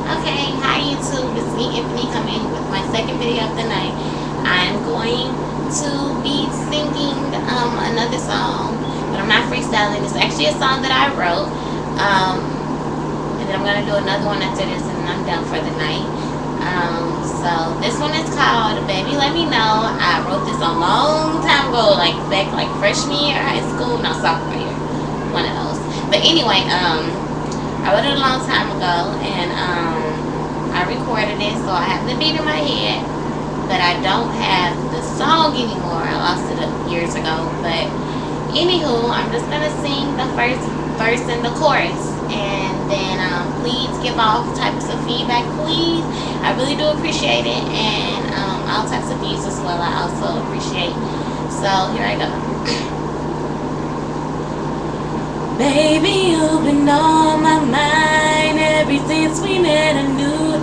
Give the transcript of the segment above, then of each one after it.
Okay, hi YouTube, it's me Anthony coming with my second video of the night. I'm going to be singing another song, but I'm not freestyling. It's actually a song that I wrote. And then I'm going to do another one after this and then I'm done for the night. So this one is called Baby Let Me Know. I wrote this a long time ago, like back like freshman year of high school, no, sophomore year, one of those. But anyway, I wrote it a long time ago, and I recorded it, so I have the beat in my head, but I don't have the song anymore. I lost it years ago. But anywho, I'm just gonna sing the first verse and the chorus, and then please give all types of feedback, please. I really do appreciate it, and all types of views as well. I also appreciate. So here I go. Baby, you've been on my mind ever since we met. I knew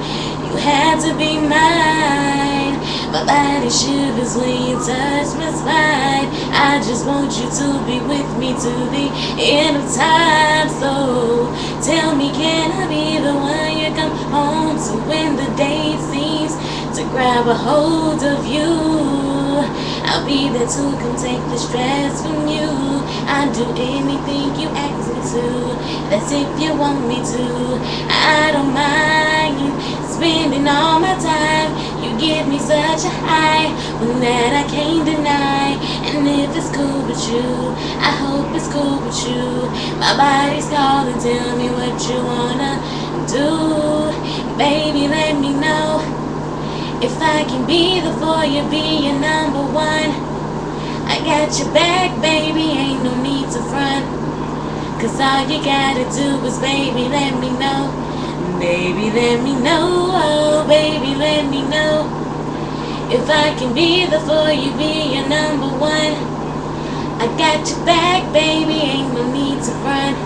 you had to be mine. My body shivers when you touch my spine. I just want you to be with me to the end of time. So tell me, can I be the one you come home to when the day seems to grab a hold of you? I'll be there to come take the stress from you. I'll do anything you ask me to. That's if you want me to. I don't mind spending all my time. You give me such a high, one that I can't deny. And if it's cool with you, I hope it's cool with you. My body's calling, tell me what you wanna do. Baby, let me know if I can be the for you, be your number one. I got your back, baby, ain't no need to front. Cause all you gotta do is, baby, let me know. Baby, let me know, oh, baby, let me know. If I can be the for you, be your number one. I got your back, baby, ain't no need to front.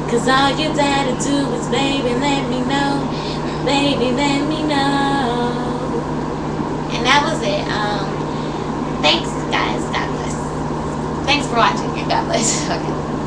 Cause all you gotta do is, baby, let me know. Baby, let me know. And that was it. Thanks, guys. God bless. Thanks for watching. God bless. Okay.